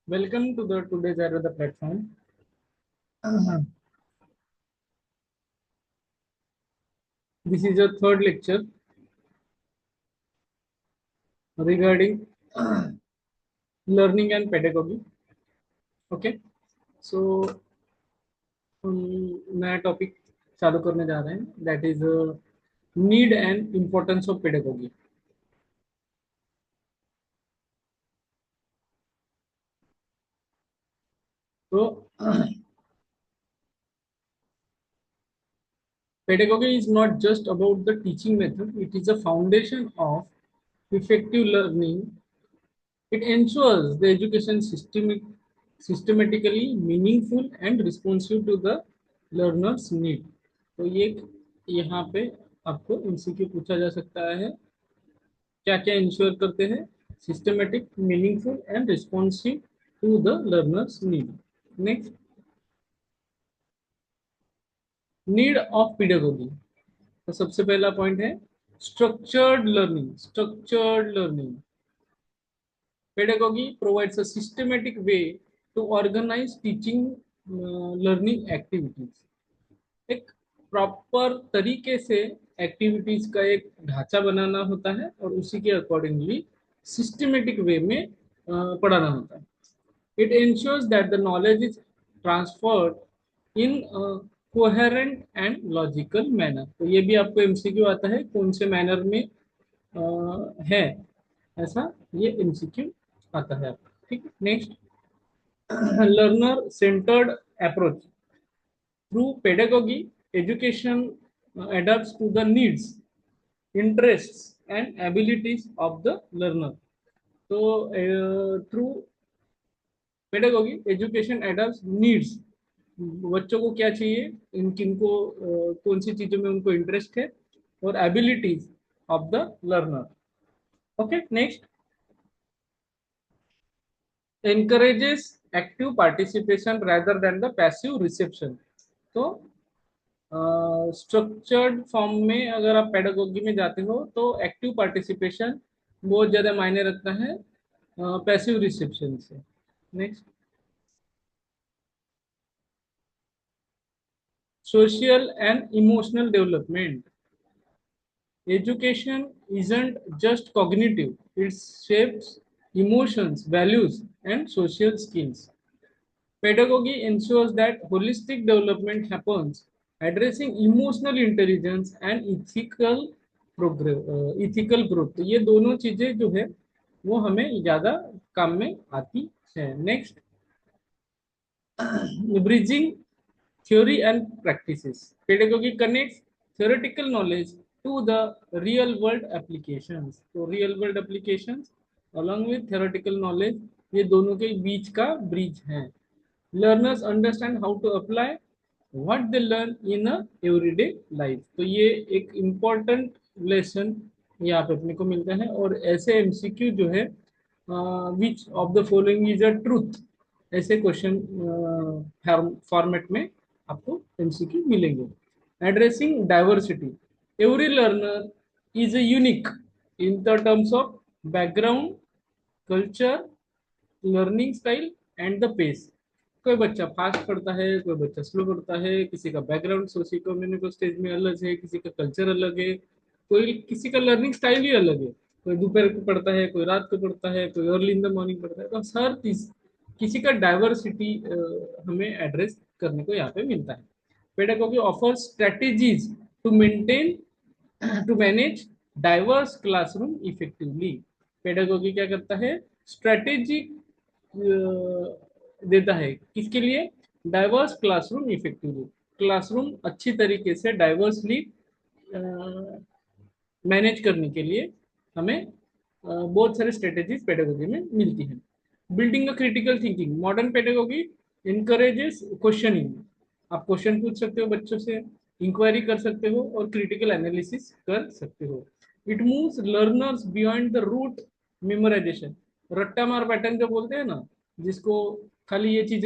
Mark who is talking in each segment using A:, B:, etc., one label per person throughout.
A: Welcome to the today's Ayurveda platform. This is your third lecture regarding learning and pedagogy. Okay, so हम नया topic चालू करने जा रहे हैं. That is need and importance of pedagogy. So pedagogy is not just about the teaching method. It is a foundation of effective learning. It ensures the education systematically meaningful and responsive to the learner's need. तो ये यहाँ पे आपको MCQ पूछा जा सकता है. क्या क्या इंश्योर करते हैं? Systematic, meaningful and responsive to the learners need. Next, need of pedagogy. तो सबसे पहला पॉइंट है structured learning. Structured learning. Pedagogy provides a systematic way to organize teaching learning activities. एक प्रॉपर तरीके से एक्टिविटीज का एक ढांचा बनाना होता है और उसी के अकॉर्डिंगली सिस्टमेटिक वे में पढ़ाना होता है. It ensures that the knowledge is transferred in coherent and logical manner. तो ये भी आपको एमसीक्यू आता है कौन से मैनर में है ऐसा, ये एमसीक्यू आता है आपका. ठीक है. Next, learner centred approach. Through pedagogy education adapts to the needs, interests and abilities of the learner. तो थ्रू पेडागोगी एजुकेशन एडप्ट्स नीड्स. बच्चों को क्या चाहिए, इन किनको कौन सी चीजों में उनको इंटरेस्ट है, और abilities of the learner. Okay. Next, encourages active participation rather than the passive reception. तो स्ट्रक्चर्ड फॉर्म में अगर आप पेडागोगी में जाते हो तो एक्टिव पार्टिसिपेशन बहुत ज्यादा मायने रखता है पैसिव रिसेप्शन से. Next, social and emotional development. Education isn't just cognitive, it shapes emotions, values and social skills. Pedagogy ensures that holistic development happens, addressing emotional intelligence and ethical growth. तो ये दोनों चीजें जो है वो हमें ज्यादा काम में आती है. Next, bridging theory and practices. Pedagogy connects theoretical knowledge to the real world applications. तो real world applications along with theoretical knowledge ये दोनों के बीच का ब्रिज है. Learners understand how to apply what they learn in a everyday life. तो ये एक important lesson यहाँ पे अपने को मिलता है. और ऐसे एमसीक्यू जो है which of the following is a truth, ऐसे क्वेश्चन फॉर्मेट में आपको एमसीक्यू मिलेंगे. Addressing diversity. Every learner is unique in the terms of background, culture, learning style and the pace. कोई बच्चा फास्ट पढ़ता है, कोई बच्चा स्लो पढ़ता है, किसी का बैकग्राउंड सोशो इकोनॉमिक स्टेज में अलग है, किसी का कल्चर अलग है, कोई किसी का लर्निंग स्टाइल ही अलग है. कोई दोपहर को पढ़ता है, कोई रात को पढ़ता है, कोई अर्ली इन द मॉर्निंग पढ़ता है. तो हर चीज किसी का डाइवर्सिटी हमें एड्रेस करने को यहाँ पे मिलता है. Pedagogy offer strategies to maintain to manage diverse classroom effectively. Pedagogy क्या करता है, स्ट्रेटेजी देता है किसके लिए, डाइवर्स क्लासरूम इफेक्टिवली. क्लासरूम अच्छी तरीके से डाइवर्सली मैनेज करने के लिए हमें बहुत सारे स्ट्रेटेजीज पेडागोगी में मिलती हैं. Building a critical thinking. Modern pedagogy encourages questioning. आप क्वेश्चन पूछ सकते हो बच्चों से, इंक्वायरी कर सकते हो और क्रिटिकल एनालिसिस कर सकते हो. It moves learners beyond the rote memorisation. रट्टा मार पैटर्न जो बोलते हैं ना, जिसको खाली ये चीज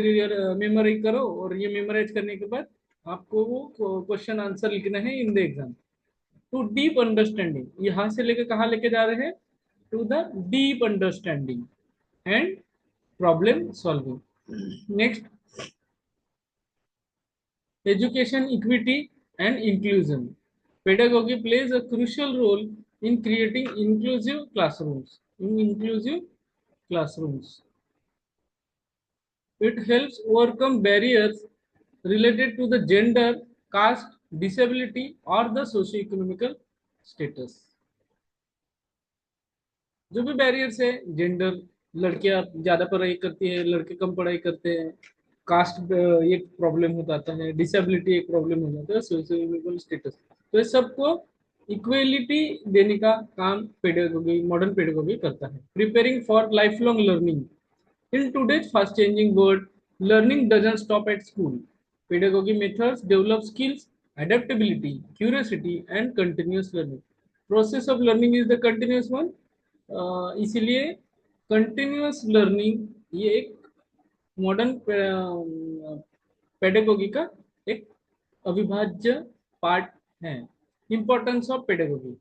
A: मेमोराइज करो और ये मेमोराइज करने के बाद आपको वो क्वेश्चन आंसर लिखना है in the exam. To deep understanding. यहां से लेके कहाँ लेके जा रहे हैं, to the deep understanding and problem solving. Next, education equity and inclusion. Pedagogy plays a crucial role in creating inclusive classrooms. It helps overcome barriers related to the gender, caste, disability, or the socio-economical status. जो भी barriers है, gender, लड़कियां ज्यादा पढ़ाई करती है, लड़के कम पढ़ाई करते हैं, कास्ट एक प्रॉब्लम हो जाता है, डिसेबिलिटी एक प्रॉब्लम हो जाता है, सोशियो स्टेटस, तो इस सबको इक्वेलिटी देने का काम पेडागोगी, मॉडर्न पेडागोगी करता है. Preparing for life long learning. In today's fast changing world, learning doesn't stop at school. Pedagogy methods develop skills, adaptability, curiosity, and continuous learning. Process of learning is the continuous one. इसीलिए continuous learning ये एक modern pedagogy का एक अविभाज्य part है. Importance of pedagogy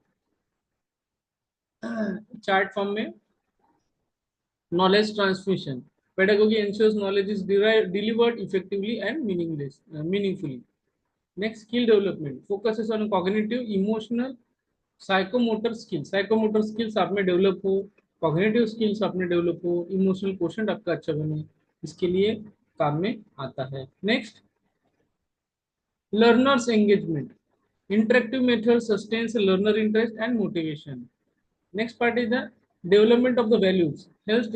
A: chart form में. Knowledge transmission. Pedagogy ensures knowledge is delivered effectively and meaningfully. Next, skill development focuses on cognitive, emotional, psychomotor skills. Psychomotor skills आप में develop हो, cognitive skills आप में डेवलप हो, emotional quotient आपका अच्छा बने, इसके लिए काम में आता है. Next, learners engagement. Interactive methods sustains learner interest and motivation. Next part is the development of the values. Helps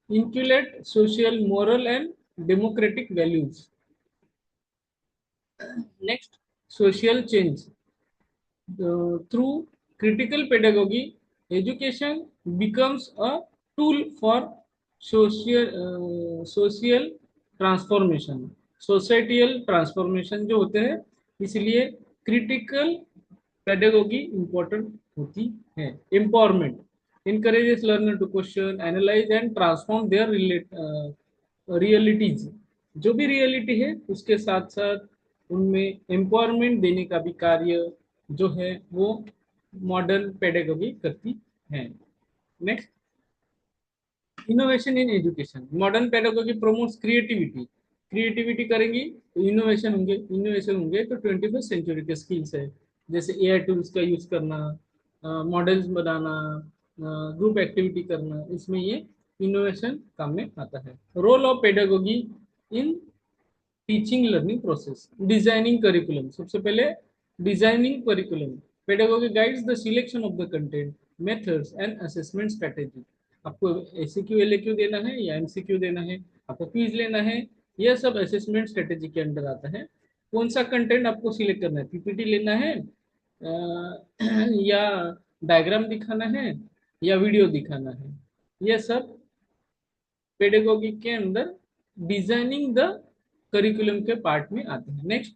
A: inculcate social, moral, and democratic values. Next, social change. Through critical pedagogy, education becomes a tool for social transformation. Societal transformation जो होते हैं, इसलिए critical pedagogy important होती है. Empowerment encourages learner to question, analyze, and transform their realities. जो भी reality है उसके साथ साथ उनमें एम्पावरमेंट देने का भी कार्य जो है वो मॉडर्न पेडागोगी करती है. Next, innovation in education. Modern pedagogy promotes creativity. Creativity करेंगी तो इनोवेशन होंगे तो 21st सेंचुरी के स्किल्स है, जैसे एआई टूल्स का यूज करना, मॉडल्स बनाना, ग्रुप एक्टिविटी करना, इसमें ये इनोवेशन काम में आता है. Role of pedagogy in teaching learning process. Designing curriculum. सबसे पहले designing curriculum. Pedagogy guides the selection of the content, methods and assessment strategy. आपको एसक्यू एलक्यू देना है या एमसीक्यू देना है, आपको क्विज लेना है, यह सब असेसमेंट स्ट्रेटेजी के अंडर आता है. कौन सा कंटेंट आपको सिलेक्ट करना है, पीपीटी लेना है या डायग्राम दिखाना है या वीडियो दिखाना है, यह सब पेडागोगी के अंदर डिजाइनिंग द करिकुलम के पार्ट में आते हैं. Next,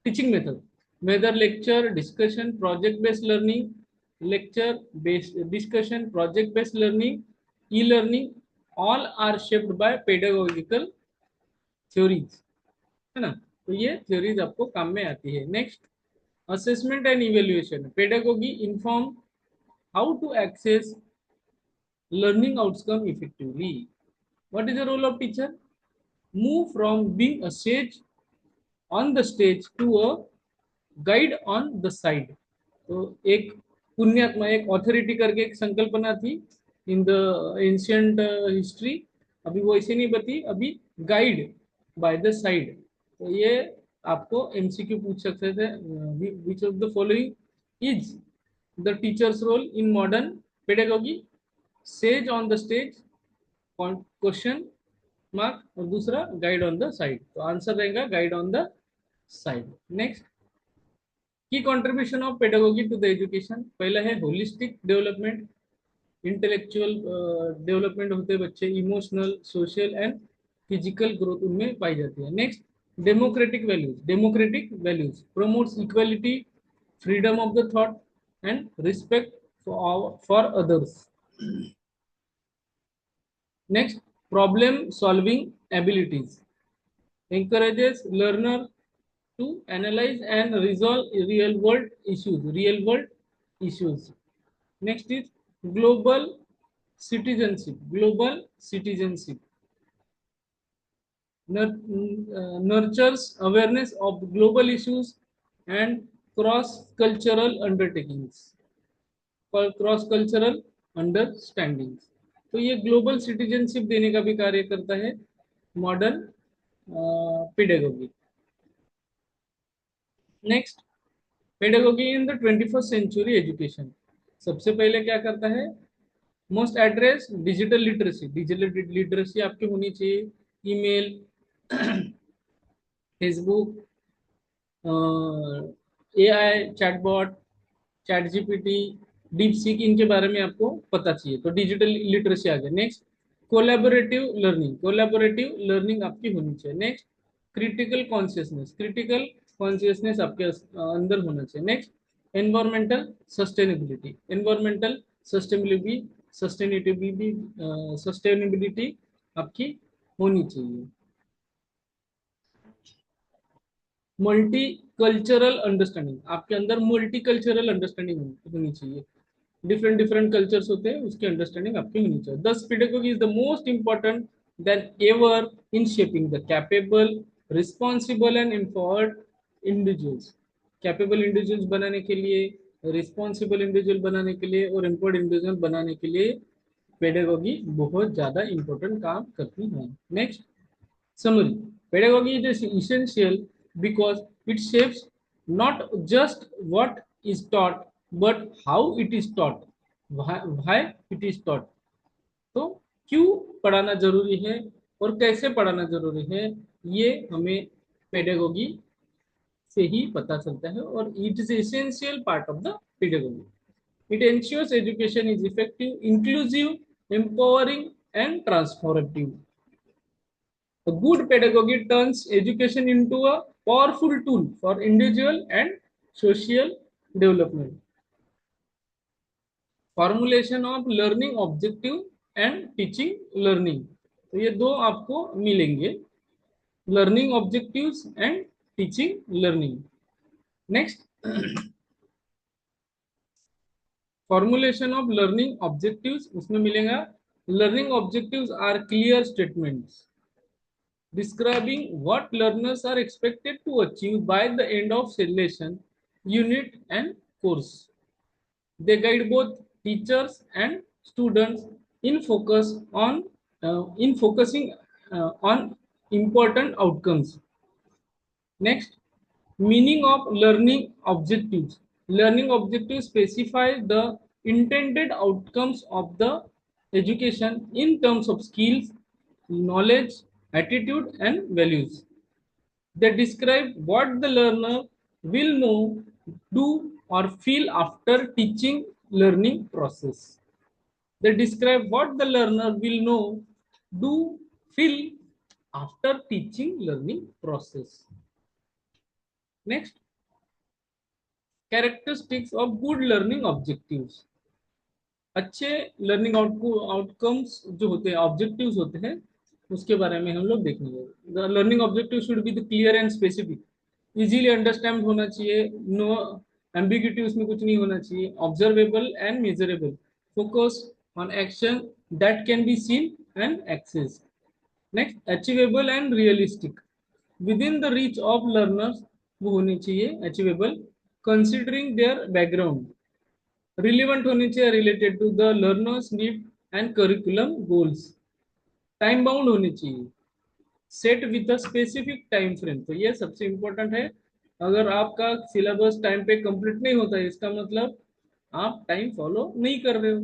A: teaching method. Whether lecture, discussion, project based learning, lecture based discussion, project based learning, e learning, all are shaped by pedagogical theories, है ना. तो ये थ्योरीज आपको काम में आती है. Next, assessment and evaluation. Pedagogy inform how to access learning outcome effectively. What is the role of teacher? Move from being a sage on the stage to a guide on the side. तो एक पुण्यात्मा, एक authority करके एक संकल्पना थी in the ancient history, अभी वो ऐसे नहीं बती, अभी गाइड बाय द साइड. तो ये आपको एमसीक्यू पूछ सकते थे. Which of the following is the teacher's role in modern pedagogy? Sage on the stage, question mark, और दूसरा गाइड ऑन द साइड. तो आंसर रहेगा guide on the side. Next, key contribution of pedagogy to the education. पहला है holistic development. Intellectual development होते हैं बच्चे, emotional, social and physical growth उनमें पाई जाती है. Next, democratic values. Democratic values promotes equality, freedom of the thought and respect for others. Next, problem solving abilities. Encourages learner to analyze and resolve real world issues. Next is global citizenship, global citizenship, nurtures awareness of global issues and cross-cultural undertakings, cross-cultural understandings. तो ये global citizenship देने का भी कार्य करता है modern pedagogy. Next, pedagogy in the 21st century education. सबसे पहले क्या करता है, most address digital literacy. Digital literacy आपकी होनी चाहिए. Email, Facebook, AI, chatbot, chat GPT, deep seek, इनके बारे में आपको पता चाहिए. तो डिजिटल लिटरेसी आ गया. Next, collaborative learning. Collaborative learning आपकी होनी चाहिए. Next, critical consciousness. Critical consciousness आपके अंदर होना चाहिए. Next, environmental sustainability. Environmental sustainability sustainability sustainability आपकी होनी चाहिए. Multi cultural understanding. आपके अंदर मल्टी कल्चरल अंडरस्टैंडिंग होनी चाहिए. डिफरेंट डिफरेंट कल्चर्स होते हैं, उसकी अंडरस्टैंडिंग आपकी होनी चाहिए. दस pedagogy is the most important then ever in shaping the capable, responsible and empowered individuals. Capable individuals बनाने के लिए, रिस्पॉन्सिबल इंडिविजुअल बनाने के लिए और एम्पावर्ड इंडिविजुअल बनाने के लिए पेडागोगी बहुत ज्यादा इंपॉर्टेंट काम करती है. Next, summary. Pedagogy is essential because it shapes not just what is taught but how it is taught. Why it is taught. तो क्यों पढ़ाना जरूरी है और कैसे पढ़ाना जरूरी है, ये हमें पेडागोगी से ही पता चलता है. और it is essential part of the pedagogy. It ensures education is effective, inclusive, empowering and transformative. A good pedagogy turns education into a powerful tool for individual and social development. Formulation of learning objective and teaching learning. तो ये दो आपको मिलेंगे, learning objectives and teaching learning. Next, formulation of learning objectives, उसमें मिलेगा learning objectives are clear statements describing what learners are expected to achieve by the end of lesson, unit, and course. They guide both teachers and students in focusing on important outcomes. Next, meaning of learning objectives. Learning objectives specify the intended outcomes of the education in terms of skills, knowledge, attitude, and values. They describe what the learner will know, do, or feel after teaching learning process. They describe what the learner will know, do, feel after teaching learning process. Next, characteristics of good learning objectives. अच्छे learning outcomes जो होते हैं, objectives होते हैं, उसके बारे में हम लोग देखेंगे. The learning objective should be the clear and specific. Easily understand होना चाहिए, नो एम्बिग्यूटी उसमें कुछ नहीं होना चाहिए. Observable and measurable, focus on action that can be seen and access. Next, achievable and realistic, within the reach of learners, वो होनी चाहिए अचीवेबल, कंसिडरिंग देयर बैकग्राउंड. रिलेवेंट होनी चाहिए, related to the learners need and curriculum goals. Time bound होनी चाहिए, set with a specific time frame. तो ये सबसे इंपॉर्टेंट है. अगर आपका सिलेबस टाइम पे कंप्लीट नहीं होता है, इसका मतलब आप टाइम फॉलो नहीं कर रहे हो.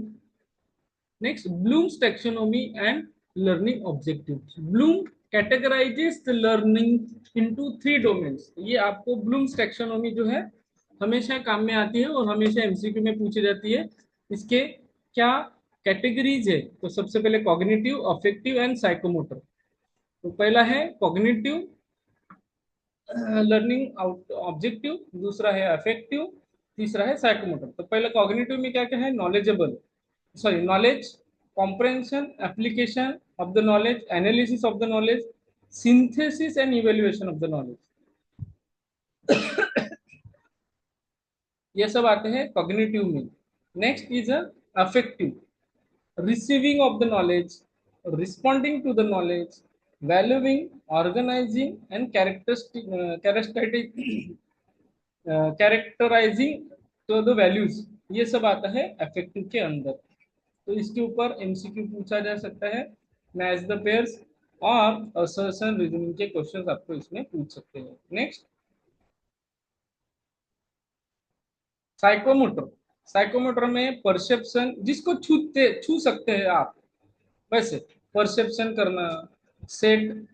A: Next, Bloom's taxonomy and learning objectives. Bloom categorizes the learning into 3 domains. ये आपको ब्लूम्स टैक्सोनॉमी जो है हमेशा काम में आती है और हमेशा एमसीक्यू में पूछी जाती है. इसके क्या कैटेगरीज है, तो सबसे पहले कॉग्निटिव, अफेक्टिव एंड साइकोमोटर. तो पहला है कॉग्निटिव लर्निंग ऑब्जेक्टिव, दूसरा है अफेक्टिव, तीसरा है साइकोमोटर. तो पहला कॉग्निटिव में क्या क्या है, knowledgeable, sorry knowledge, comprehension, application of the knowledge, analysis of the knowledge, synthesis and evaluation of the knowledge. ये सब आते हैं कॉग्निटिव में. Next is affective. receiving of the knowledge, responding to the knowledge, valuing, organizing, and characterizing तो the values, ये सब आता है अफेक्टिव के अंदर। तो इसके ऊपर एमसीक्यू पूछा जा सकता है, मैच द पेयर्स और असर्शन रीजनिंग के क्वेश्चंस आपको इसमें पूछ सकते हैं। Next, psychomotor. साइकोमोटर में परसेप्शन, जिसको छू सकते हैं आप, वैसे परसेप्शन करना, सेट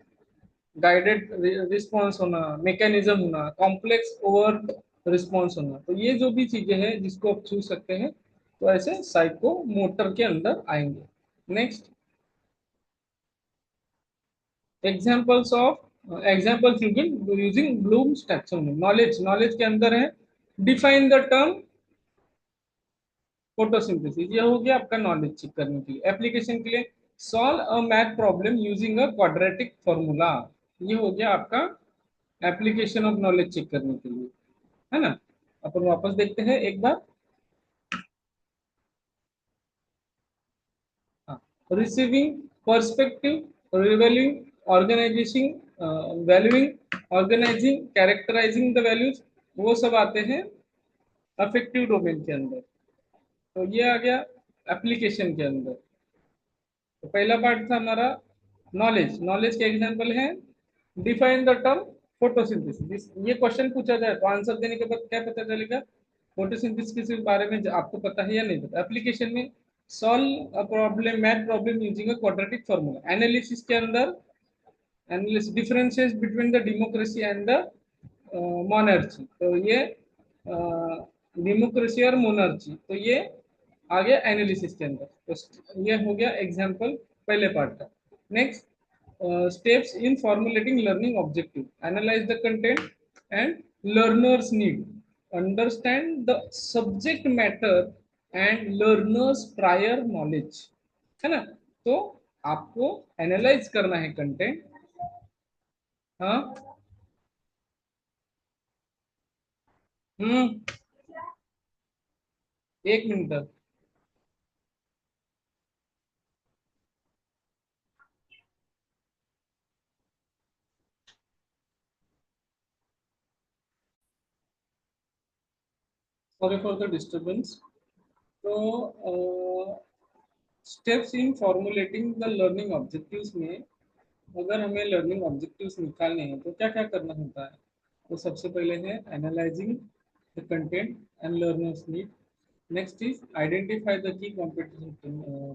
A: गाइडेड रिस्पॉन्स होना, मैकेनिज्म होना, कॉम्प्लेक्स ओवर रिस्पॉन्स होना, तो ये जो भी चीजें हैं जिसको आप छू सकते हैं, तो ऐसे साइको मोटर के अंदर आएंगे। Next, examples of examples using Bloom's taxonomy. Knowledge, knowledge के अंदर है डिफाइन द टर्म फोटोसिंथेसिस, ये हो गया आपका नॉलेज चेक करने के लिए। एप्लीकेशन के लिए solve a math problem using a quadratic formula, ये हो गया आपका एप्लीकेशन ऑफ नॉलेज चेक करने के लिए, है ना। अपन वापस देखते हैं एक बार। हाँ, receiving, perspective, revealing, organizing, valuing, organizing, characterizing the values, वो सब आते हैं अफेक्टिव डोमेन के अंदर। तो ये आ गया एप्लीकेशन के अंदर। तो पहला पार्ट था हमारा नॉलेज। नॉलेज के एग्जांपल है डिफाइन द टर्म फोटोसिंथेसिस। ये क्वेश्चन पूछा जाए तो आंसर देने के बाद क्या पता चलेगा, फोटोसिंथेसिस के बारे में आपको पता है या नहीं पता। एप्लीकेशन में solve a problem, math problem using a quadratic formula. Analysis के अंदर analysis differences between the democracy and the monarchy, तो ये डेमोक्रेसी और मोनार्ची, तो ये आ गया एनालिसिस के अंदर। तो ये हो गया एग्जांपल पहले पार्ट का। Next, steps in formulating learning objective, analyse the content and learners need, understand the subject matter and learners prior knowledge, है ना। तो आपको एनालाइज करना है कंटेंट। हाँ। हम्म। एक मिनट, सॉरी फॉर द डिस्टर्बेंस। तो steps in formulating the learning objectives में, अगर हमें लर्निंग ऑब्जेक्टिव्स निकालने हैं तो क्या क्या करना होता है। तो सबसे पहले है analysing the content and learners need. Next is identify the की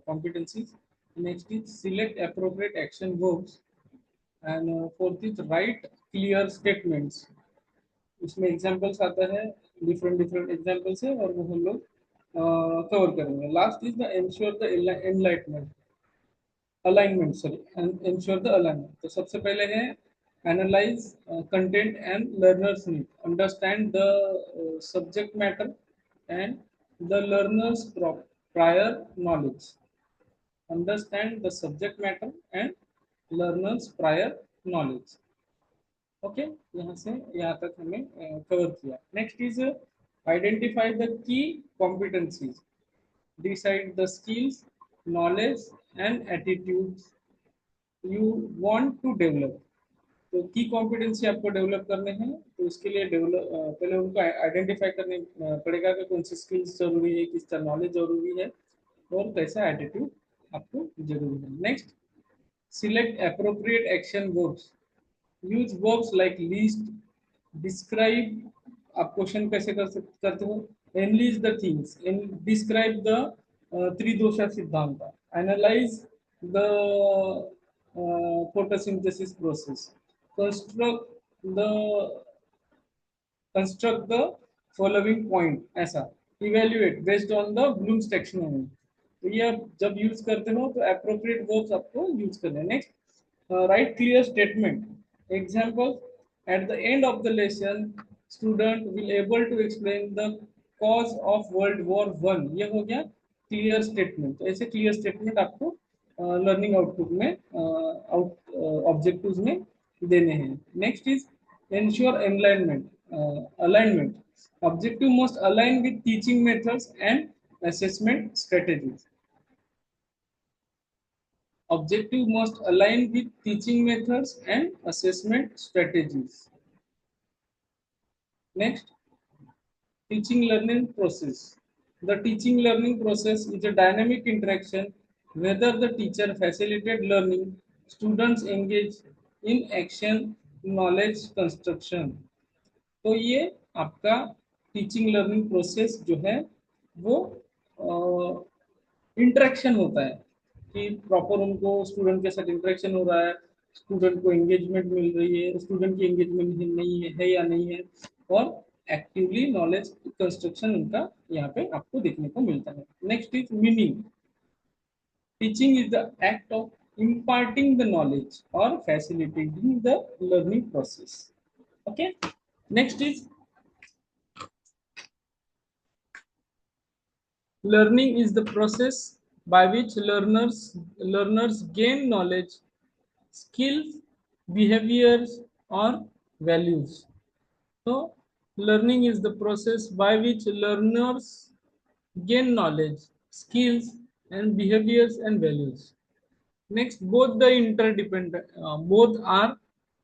A: competencies. Next is select appropriate action verbs, and fourth is right clear statements. इसमें एग्जांपल्स आता है, डिफरेंट डिफरेंट एग्जांपल्स है और वो हम लोग कवर करेंगे। Last is the ensure the enlightenment alignment, sorry, ensure the alignment. तो सबसे पहले है analyze content and learners need, understand the subject matter and the learners prior knowledge, understand the subject matter and learners prior knowledge. Okay, यहाँ से यहाँ तक हमें cover किया। Next is identify the key competencies, decide the skills, knowledge and attitudes you want to develop. तो key competency आपको develop करने हैं, तो इसके लिए डेवलप पहले उनको आइडेंटिफाई करने पड़ेगा कि कौन सी स्किल्स जरूरी है, किसका नॉलेज जरूरी है और कैसा एटीट्यूड आपको जरूरी है। Next, select appropriate action verbs, use verbs like list, describe. आप क्वेश्चन कैसे करते हो, enlist the things, describe the tridosha siddhanta, analyse the photosynthesis process, construct the construct the following point, ऐसा evaluate based on the Bloom's taxonomy। तो ये आप जब use करते हो तो appropriate verbs आपको यूज करने हैं। Next, write clear statement example, at the end of the lesson student will able to explain the cause of world war 1, ये हो गया क्लियर स्टेटमेंट। तो ऐसे क्लियर स्टेटमेंट आपको लर्निंग आउटपुट में आउट ऑब्जेक्टिव्स में देने हैं। Next is ensure alignment, objective must align with teaching methods and assessment strategies। Objective must align with teaching methods and assessment strategies. Next, teaching learning process. The teaching learning process is a dynamic interaction whether the teacher facilitates learning, students engage in action, knowledge construction. तो ये आपका teaching learning process जो है वो interaction होता है कि proper उनको स्टूडेंट के साथ इंटरेक्शन हो रहा है, स्टूडेंट को एंगेजमेंट मिल रही है, स्टूडेंट की एंगेजमेंट नहीं है या नहीं है, और एक्टिवली नॉलेज कंस्ट्रक्शन उनका यहाँ पे आपको देखने को मिलता है. Next is meaning. Teaching is the act of imparting the knowledge or facilitating the learning process. Okay, next is learning is the process by which learners gain knowledge, skills, behaviors, or values. So, learning is the process by which learners gain knowledge, skills, and behaviors and values. Next, both are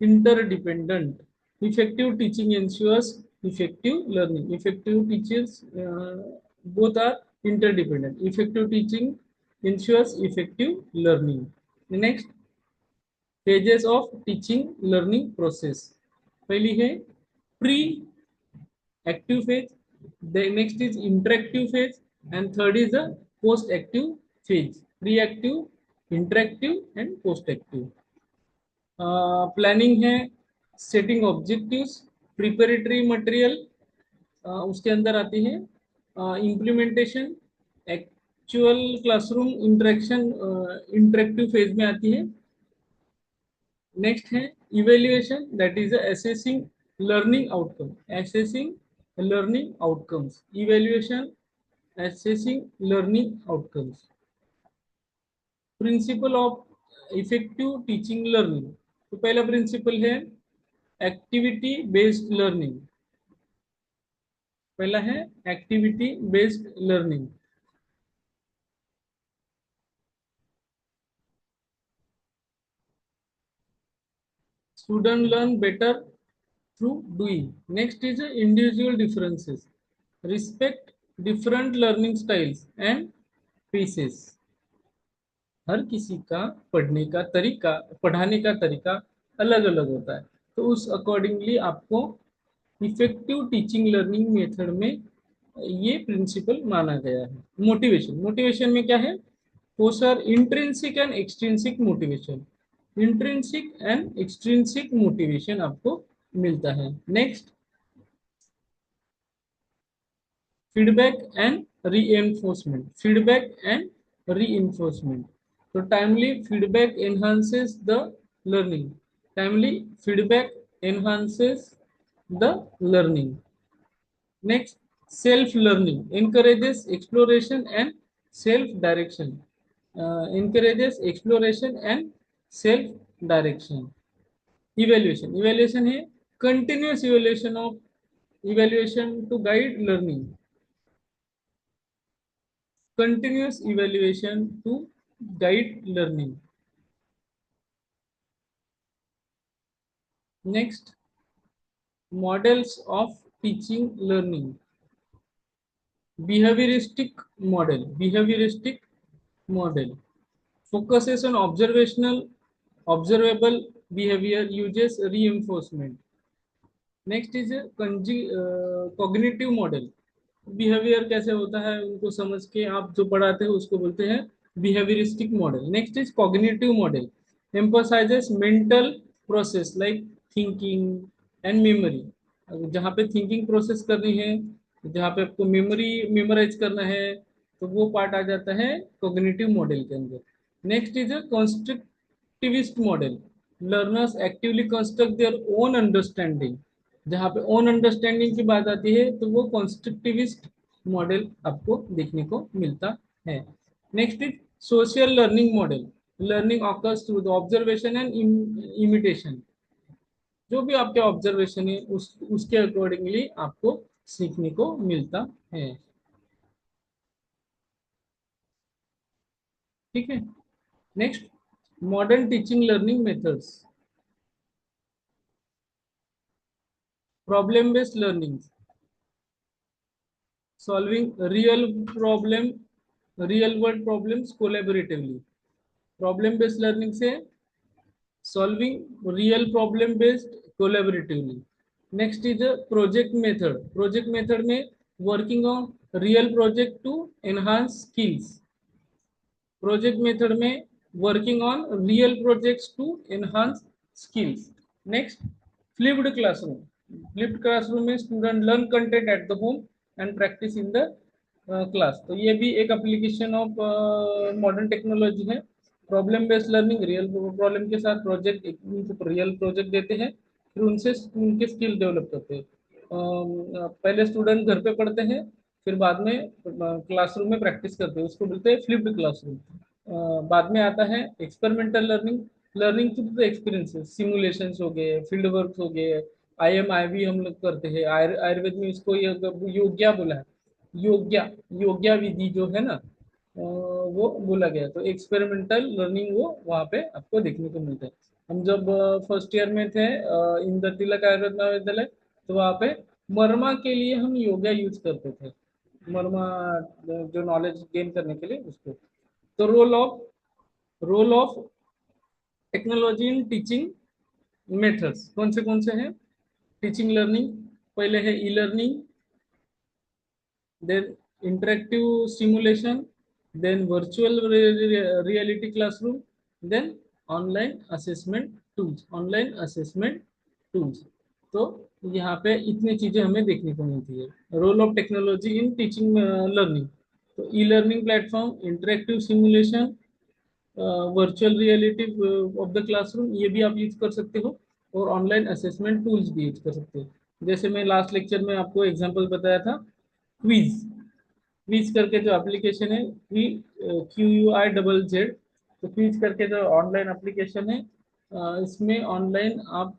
A: interdependent. Effective teaching ensures effective learning. Effective teachers, both are interdependent. Effective teaching ensures effective learning. The next, phases of teaching learning process. पहली है pre-active phase. The next is interactive phase, and third is the post-active phase. Pre-active, interactive, and post-active. Planning है, setting objectives, preparatory material, उसके अंदर आती है implementation, actual classroom interaction interactive phase में आती है. नेक्स्ट है evaluation, that is assessing learning outcome. Assessing learning outcomes, evaluation, assessing learning outcomes. Principle of effective teaching learning. तो पहला प्रिंसिपल है एक्टिविटी बेस्ड लर्निंग. पहला है activity based learning. Student learn better through doing. Next is individual differences. Respect different learning styles and pieces. हर किसी का पढ़ने का तरीका, पढ़ाने का तरीका अलग अलग होता है, तो उस अकॉर्डिंगली आपको इफेक्टिव टीचिंग लर्निंग मेथड में ये प्रिंसिपल माना गया है. मोटिवेशन. मोटिवेशन में क्या है? Foster intrinsic and extrinsic motivation. Intrinsic and extrinsic motivation आपको मिलता है. Next, feedback and reinforcement. Feedback and reinforcement. तो timely feedback enhances the learning. Timely feedback enhances the learning. Next, self-learning encourages exploration and self-direction. Encourages exploration and self-direction. Evaluation. Evaluation है continuous evaluation of evaluation to guide learning. Continuous evaluation to guide learning. Next, models of teaching learning. Behavioristic model. Behavioristic model focuses on observable behavior, uses reinforcement. Next is cognitive model. Behaviour कैसे होता है उनको समझ के आप जो पढ़ाते हैं उसको बोलते हैं behaviouristic model. Next is cognitive model. Emphasises mental process like thinking and memory. जहाँ पे थिंकिंग प्रोसेस करनी है, जहाँ पे आपको मेमोरी मेमोराइज करना है, तो वो पार्ट आ जाता है कॉग्निटिव मॉडल के अंदर. Next is a constructivist model. Learners actively construct their own understanding. जहाँ पे ओन अंडरस्टैंडिंग की बात आती है तो वो कॉन्स्ट्रक्टिविस्ट मॉडल आपको देखने को मिलता है. Next is social learning model. Learning occurs through the observation and imitation. जो भी आपके ऑब्जर्वेशन है उसके अकॉर्डिंगली आपको सीखने को मिलता है. ठीक है. Next, modern teaching learning methods, problem based learning, solving real world problems collaboratively. Problem based learning से solving real problem based collaboratively. Next is project method. Project method में working on real project to enhance skills. Project method में working on real projects to enhance skills. Next flipped classroom. Flipped classroom में student learn content at the home and practice in the class. तो ये भी एक application of modern technology है। Problem based learning, real problem के साथ project, एक real project देते हैं, फिर उनसे उनके स्किल डेवलप करते हैं। पहले स्टूडेंट घर पे पढ़ते हैं, फिर बाद में क्लासरूम में प्रैक्टिस करते हैं, उसको बोलते हैं फ्लिप्ड क्लासरूम। बाद में आता है experimental learning. Learning through the experiences, simulations हो गए, फील्ड वर्क हो गए, IMIV हम लोग करते हैं। आयुर्वेद में इसको योग्या बोला है। योग्या, योग्या विधि जो है ना, वो बोला गया। तो एक्सपेरिमेंटल लर्निंग वो वहाँ पे आपको देखने को मिलता है। हम जब फर्स्ट ईयर में थे इंदर तिलक आयुर्वेद महाविद्यालय, तो वहाँ पे मरमा के लिए हम योगा यूज करते थे। मरमा जो नॉलेज गेन करने के लिए उसको। तो role of technology in teaching methods कौन से हैं? टीचिंग लर्निंग, पहले है e learning, then interactive simulation, then virtual reality classroom, then online assessment tools, online assessment tools। तो यहाँ पे इतनी चीजें हमें देखने को मिलती है। Role of technology in teaching learning, तो e learning platform, interactive simulation, virtual reality of the classroom, ये भी आप यूज कर सकते हो, और ऑनलाइन असेसमेंट टूल्स भी यूज कर सकते हो। जैसे मैं लास्ट लेक्चर में आपको एग्जांपल बताया था, क्विज। क्विज करके जो एप्लीकेशन है, QUIZZ, तो क्विज करके जो ऑनलाइन एप्लीकेशन है, इसमें ऑनलाइन आप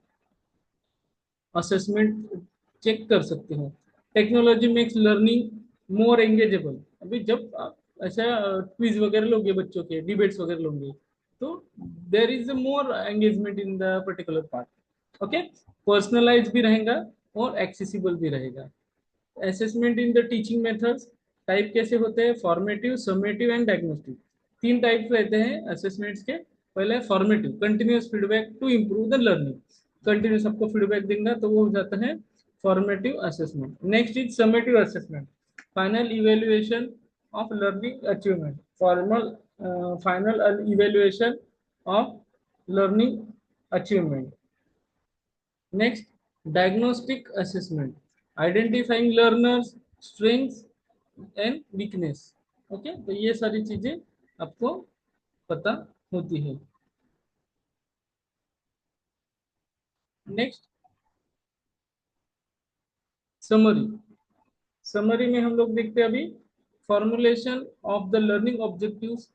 A: असेसमेंट चेक कर सकते हो। Technology makes learning more एंगेजेबल। अभी जब आप ऐसा क्विज वगैरह लोगे, बच्चों के डिबेट्स वगैरह लोगे, तो there is more engagement in the particular part. Okay, personalize भी रहेगा और एक्सेसिबल भी रहेगा। Assessment in the teaching methods, type कैसे होते हैं? Formative, summative and diagnostic. तीन टाइप रहते हैं असेसमेंट्स के। पहले formative, continuous feedback to improve the learning. Continuous आपको फीडबैक देगा तो वो हो जाता है formative assessment. Next is summative assessment, final evaluation of learning achievement. Formal final evaluation of learning achievement. Next, diagnostic assessment, identifying learners strengths and weakness. Okay, तो ये सारी चीजें आपको पता होती है। Next, summary. समरी में हम लोग देखते हैं अभी, formulation of the learning objectives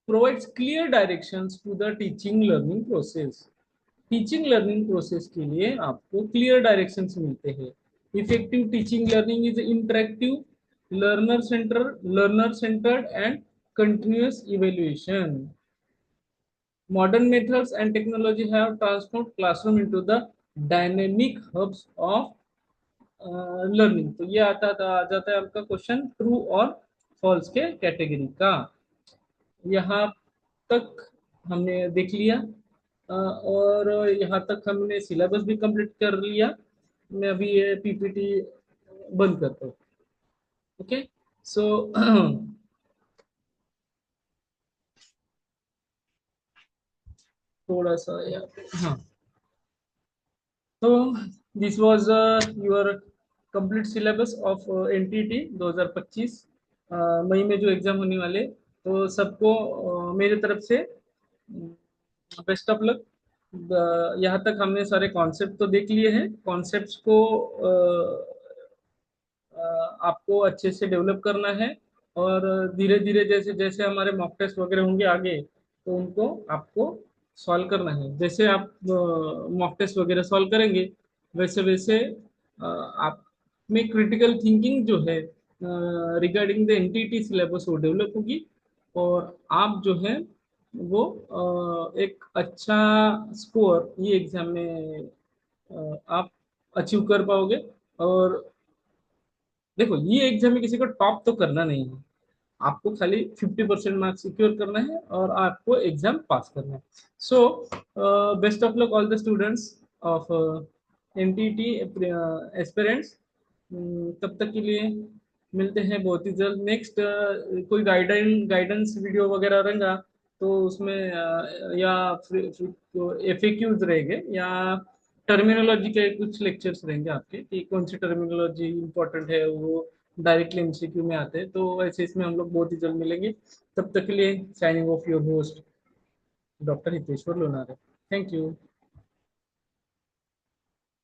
A: provides clear directions to the teaching learning process. Teaching learning process के लिए आपको क्लियर डायरेक्शंस मिलते हैं। Effective teaching learning is interactive, learner centered and continuous evaluation. Modern methods and technology have transformed classroom into the dynamic hubs of learning. तो ये आ जाता है आपका क्वेश्चन ट्रू और फॉल्स के कैटेगरी का। यहाँ तक हमने देख लिया, और यहाँ तक हमने सिलेबस भी कंप्लीट कर लिया। मैं अभी ये PPT बंद करता हूँ। ओके, सो थोड़ा सा यहाँ पे, हाँ। तो this was your complete syllabus of NTT 2025, मई में जो एग्जाम होने वाले। तो सबको मेरे तरफ से बेस्ट ऑफ लक। यहाँ तक हमने सारे कॉन्सेप्ट तो देख लिए हैं। कॉन्सेप्ट्स को आपको अच्छे से डेवलप करना है, और धीरे धीरे जैसे जैसे हमारे मॉक टेस्ट वगैरह होंगे आगे, तो उनको आपको सॉल्व करना है। जैसे आप मॉक टेस्ट वगैरह सॉल्व करेंगे, वैसे वैसे आप में क्रिटिकल थिंकिंग जो है रिगार्डिंग द NTT सिलेबस वो डेवलप होगी, और आप जो है वो एक अच्छा स्कोर ये एग्जाम में आप अचीव कर पाओगे। और देखो, ये एग्जाम में किसी को टॉप तो करना नहीं है, आपको खाली 50% मार्क्स सिक्योर करना है और आपको एग्जाम पास करना है। So best of luck all the students of NTT aspirants. तब तक के लिए मिलते हैं बहुत ही जल्द। नेक्स्ट कोई गाइडेंस वीडियो वगैरह रहेगा तो उसमें या एफएक्यूज रहेंगे या टर्मिनोलॉजी के कुछ लेक्चर्स रहेंगे आपके कि कौन सी टर्मिनोलॉजी इंपॉर्टेंट है, वो डायरेक्टली एमसीक्यू में आते हैं। तो वैसे इसमें हम लोग बहुत ही जल्द मिलेंगे। तब तक के लिए signing off your host doctor Hiteshwar Lonare. Thank you.